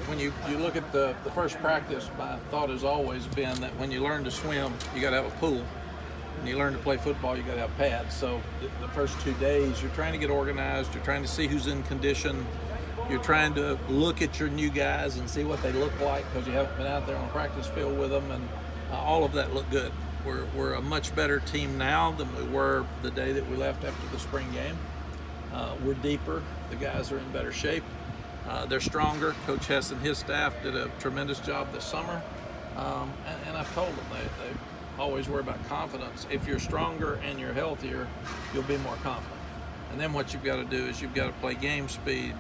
when you look at the first practice, my thought has always been that when you learn to swim, you got to have a pool. When you learn to play football, you got to have pads. So the first 2 days, you're trying to get organized. You're trying to see who's in condition. You're trying to look at your new guys and see what they look like because you haven't been out there on the practice field with them, and all of that looked good. We're a much better team now than we were the day that we left after the spring game. We're deeper. The guys are in better shape. They're stronger. Coach Hess and his staff did a tremendous job this summer. And I've told them they always worry about confidence. If you're stronger and you're healthier, you'll be more confident. And then what you've got to do is you've got to play game speed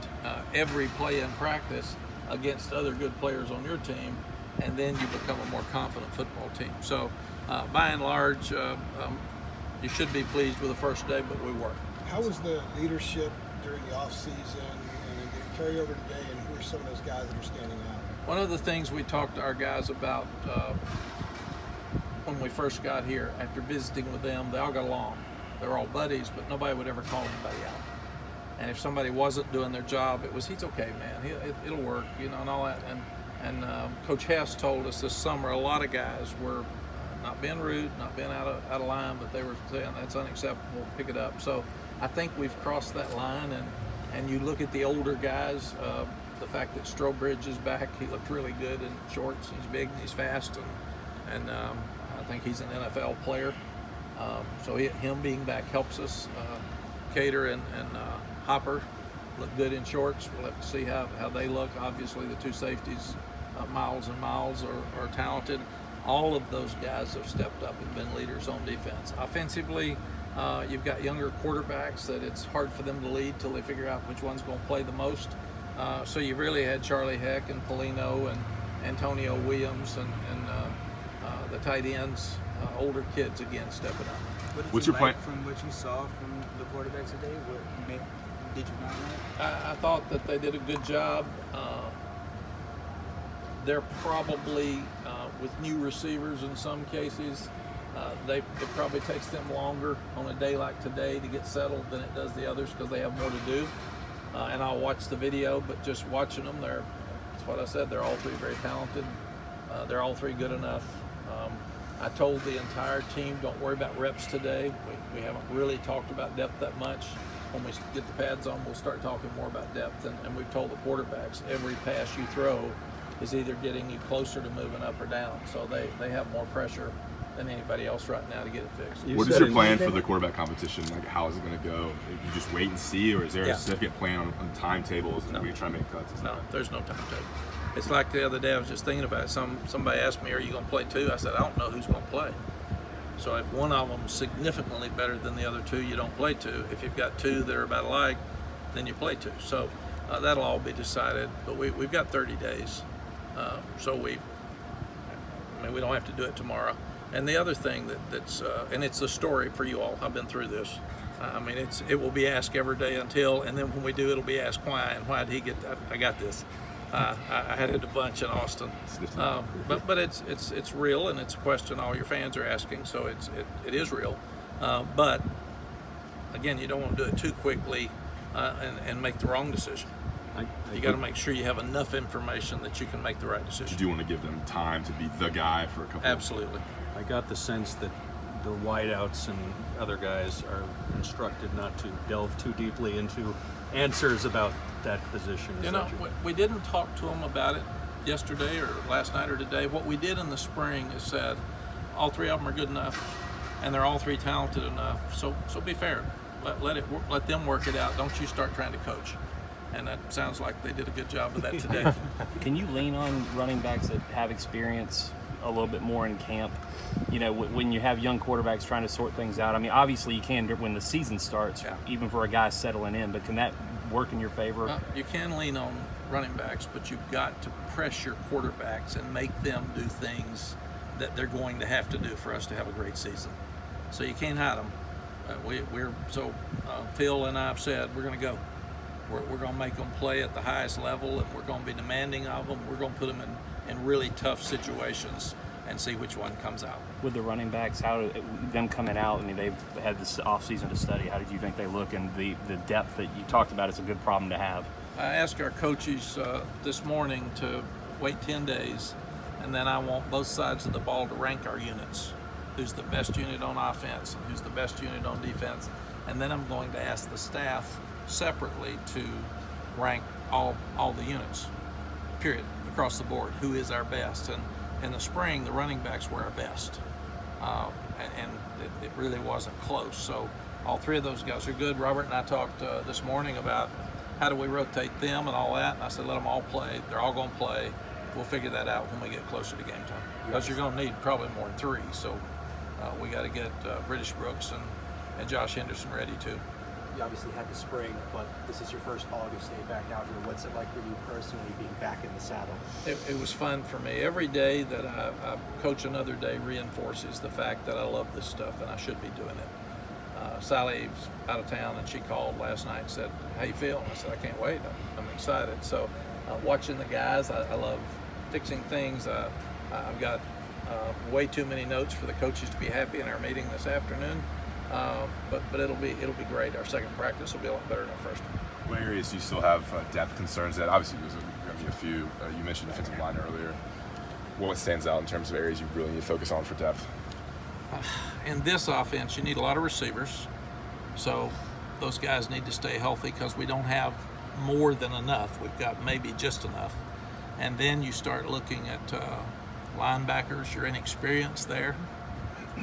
every play in practice against other good players on your team, and then you become a more confident football team. So by and large, you should be pleased with the first day, but we were. How was the leadership during the off season, and did it carry over today, and who are some of those guys that are standing out? One of the things we talked to our guys about when we first got here, after visiting with them, they all got along. They were all buddies, but nobody would ever call anybody out. And if somebody wasn't doing their job, it was, he's okay, man. It'll work, you know, and all that. And Coach Hess told us this summer a lot of guys were not being rude, not being out of line, but they were saying that's unacceptable, pick it up. So I think we've crossed that line, and you look at the older guys, the fact that Strobridge is back, he looked really good in shorts. He's big and he's fast, and I think he's an NFL player. So him being back helps us. Cater and Hopper look good in shorts. We'll have to see how they look. Obviously, the two safeties, Miles and Miles, are talented. All of those guys have stepped up and been leaders on defense. Offensively, you've got younger quarterbacks that it's hard for them to lead till they figure out which one's going to play the most. So you really had Charlie Heck and Polino and Antonio Williams and the tight ends, older kids again stepping up. What's your plan from what you saw from the quarterbacks today? What did you not like? I thought that they did a good job. They're probably with new receivers in some cases. It probably takes them longer on a day like today to get settled than it does the others because they have more to do. And I'll watch the video, but just watching them, that's what I said. They're all three very talented. They're all three good enough. I told the entire team, don't worry about reps today. We haven't really talked about depth that much. When we get the pads on, we'll start talking more about depth. And we've told the quarterbacks, every pass you throw is either getting you closer to moving up or down. So they have more pressure than anybody else right now to get it fixed. What is your plan for the quarterback competition? Like, how is it going to go? You just wait and see, or is there a significant plan on timetables and we try to make cuts? No, there's no timetable. It's like the other day I was just thinking about it. Somebody asked me, are you going to play two? I said, I don't know who's going to play. So if one of them's significantly better than the other two, you don't play two. If you've got two that are about alike, then you play two. So that'll all be decided. But we've got 30 days. So we don't have to do it tomorrow. And the other thing that's and it's a story for you all. I've been through this. It will be asked every day until, and then when we do, it'll be asked why, and why did he get that? I got this. I had it a bunch in Austin, but it's real, and it's a question all your fans are asking, so it is real. But again, you don't want to do it too quickly and make the wrong decision. You got to make sure you have enough information that you can make the right decision. You do want to give them time to be the guy for a couple. Absolutely. I got the sense that the wideouts and other guys are instructed not to delve too deeply into answers about that position. We didn't talk to them about it yesterday or last night or today. What we did in the spring is said all three of them are good enough and they're all three talented enough. So be fair. Let them work it out. Don't you start trying to coach. And that sounds like they did a good job of that today. Can you lean on running backs that have experience a little bit more in camp? You know, when you have young quarterbacks trying to sort things out. I mean, obviously you can when the season starts, even for a guy settling in, but can that work in your favor? You can lean on running backs, but you've got to press your quarterbacks and make them do things that they're going to have to do for us to have a great season. So you can't hide them. Phil and I have said we're going to go. We're going to make them play at the highest level, and we're going to be demanding of them. We're going to put them in really tough situations and see which one comes out. With the running backs, them coming out, I mean, they've had this offseason to study. How did you think they look? And the depth that you talked about is a good problem to have. I asked our coaches this morning to wait 10 days, and then I want both sides of the ball to rank our units. Who's the best unit on offense and who's the best unit on defense. And then I'm going to ask the staff separately to rank all the units, period, across the board. Who is our best? And in the spring, the running backs were our best. And it really wasn't close. So all three of those guys are good. Robert and I talked this morning about how do we rotate them and all that. And I said, let them all play. They're all going to play. We'll figure that out when we get closer to game time. Because you're going to need probably more than three. So we got to get British Brooks and Josh Henderson ready too. You obviously had the spring, but this is your first August day back out here. What's it like for you personally being back in the saddle? It was fun for me. Every day that I coach another day reinforces the fact that I love this stuff and I should be doing it. Sally was out of town and she called last night and said, how you feel? And I said, I can't wait. I'm excited. So watching the guys, I love fixing things. I've got way too many notes for the coaches to be happy in our meeting this afternoon. But it'll be great. Our second practice will be a lot better than our first one. What areas do you still have depth concerns at? Obviously, there's going to be a few. You mentioned defensive line earlier. What stands out in terms of areas you really need to focus on for depth? In this offense, you need a lot of receivers. So those guys need to stay healthy because we don't have more than enough. We've got maybe just enough. And then you start looking at linebackers. You're inexperienced there.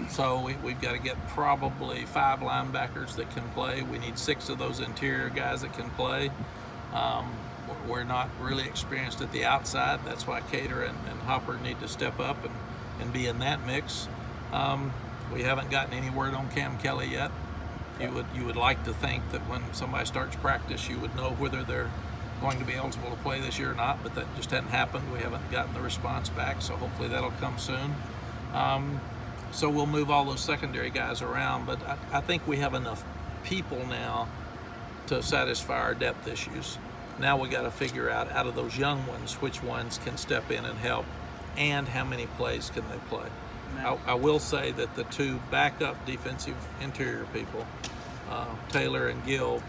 So we've got to get probably 5 linebackers that can play. We need 6 of those interior guys that can play. We're not really experienced at the outside. That's why Cater and Hopper need to step up and be in that mix. We haven't gotten any word on Cam Kelly yet. You would like to think that when somebody starts practice, you would know whether they're going to be eligible to play this year or not, but that just hadn't happened. We haven't gotten the response back, so hopefully that'll come soon. So we'll move all those secondary guys around, but I think we have enough people now to satisfy our depth issues. Now we got to figure out of those young ones, which ones can step in and help, and how many plays can they play. I will say that the 2 backup defensive interior people, Taylor and Gill,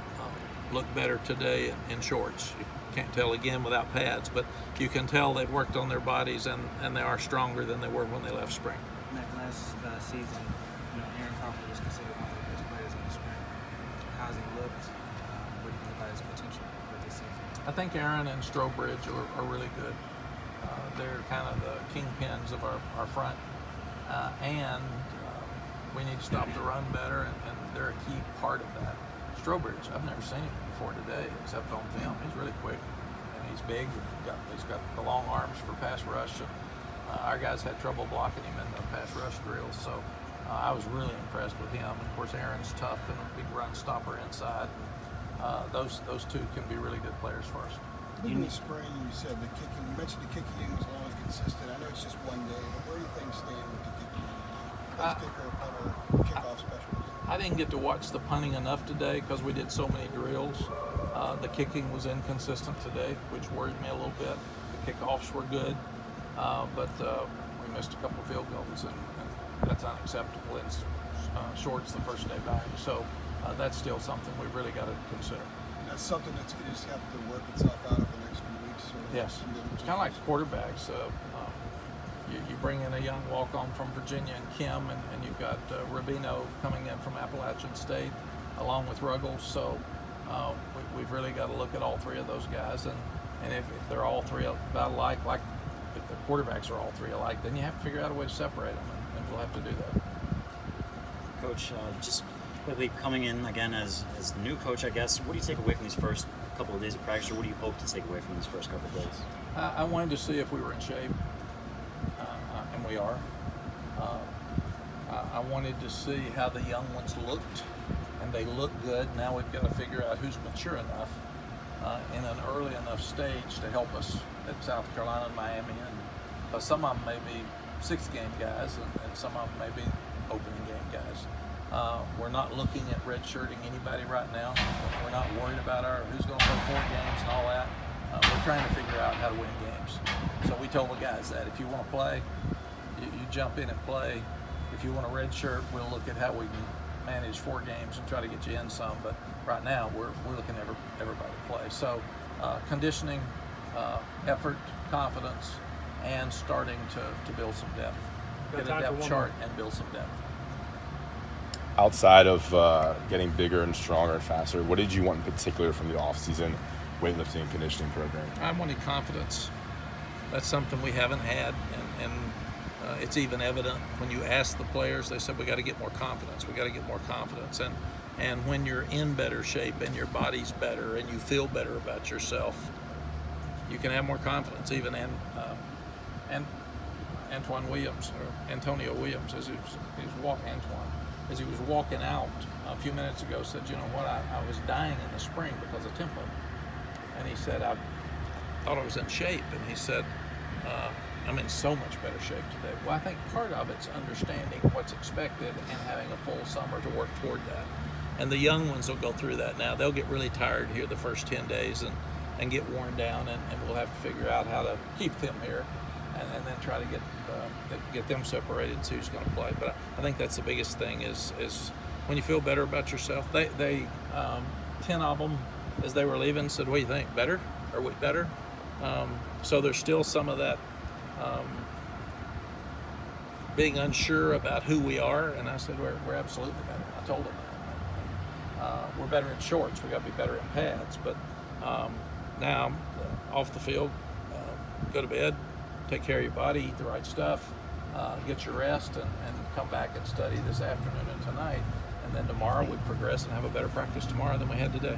look better today in shorts. You can't tell again without pads, but you can tell they've worked on their bodies and they are stronger than they were when they left spring. Mack, last season, Aaron Crawford was considered one of the best players in the spring. How's he looked? What do you think about his potential for this season? I think Aaron and Strobridge are really good. They're kind of the kingpins of our front. And we need to stop the run better, and they're a key part of that. Strobridge, I've never seen him before today, except on film. He's really quick, and he's big. He's got the long arms for pass rush. And, our guys had trouble blocking him in the pass rush drills, so I was really impressed with him. And of course, Aaron's tough and a big run stopper inside. Those 2 can be really good players for us. In the spring, you said the kicking. You mentioned the kicking was always consistent. I know it's just one day, but where do you things stand with the kicking? Kicker, punter, kickoff specialist. I didn't get to watch the punting enough today because we did so many drills. The kicking was inconsistent today, which worried me a little bit. The kickoffs were good, but we missed a couple of field goals, and that's unacceptable in shorts the first day back. So that's still something we've really got to consider. And that's something that's going to just have to work itself out over the next few weeks. Yes, it's kind of like quarterbacks. You bring in a young walk-on from Virginia and Kim, and you've got Rubino coming in from Appalachian State, along with Ruggles. So we've really got to look at all 3 of those guys, and if they're all 3 about alike, like if the quarterbacks are all 3 alike, then you have to figure out a way to separate them, and we'll have to do that. Coach, just quickly coming in again as the new coach, I guess, what do you take away from these first couple of days of practice, or what do you hope to take away from these first couple of days? I wanted to see if we were in shape, and we are. I wanted to see how the young ones looked, and they look good. Now we've got to figure out who's mature enough in an early enough stage to help us at South Carolina and Miami. And some of them may be 6th game guys, and some of them may be opening game guys. We're not looking at redshirting anybody right now. We're not worried about who's going to play 4 games and all that. We're trying to figure out how to win games. So we told the guys that if you want to play, you jump in and play. If you want a redshirt, we'll look at how we can manage 4 games and try to get you in some. But right now, we're looking at everybody to play. So conditioning, effort, confidence, and starting to build some depth. Got Get a time for depth one chart and build some depth. Outside of getting bigger and stronger and faster, what did you want in particular from the off-season weightlifting and conditioning program? I wanted confidence. That's something we haven't had, and it's even evident when you ask the players. They said we got to get more confidence. We got to get more confidence, and when you're in better shape and your body's better and you feel better about yourself, you can have more confidence. Even Antonio Williams, as he was walking out a few minutes ago, said, you know what, I was dying in the spring because of tempo. And he said, I thought I was in shape. And he said, I'm in so much better shape today. Well, I think part of it's understanding what's expected and having a full summer to work toward that. And the young ones will go through that now. They'll get really tired here the first 10 days and get worn down, and we'll have to figure out how to keep them here and then try to get them separated and see who's going to play. But I think that's the biggest thing is when you feel better about yourself. They 10 of them, as they were leaving, said, what do you think, better? Are we better? So there's still some of that being unsure about who we are, and I said, we're absolutely better. I told them that. We're better in shorts. We got to be better in pads. But now, off the field, go to bed, take care of your body, eat the right stuff, get your rest, and come back and study this afternoon and tonight. And then tomorrow we progress and have a better practice tomorrow than we had today.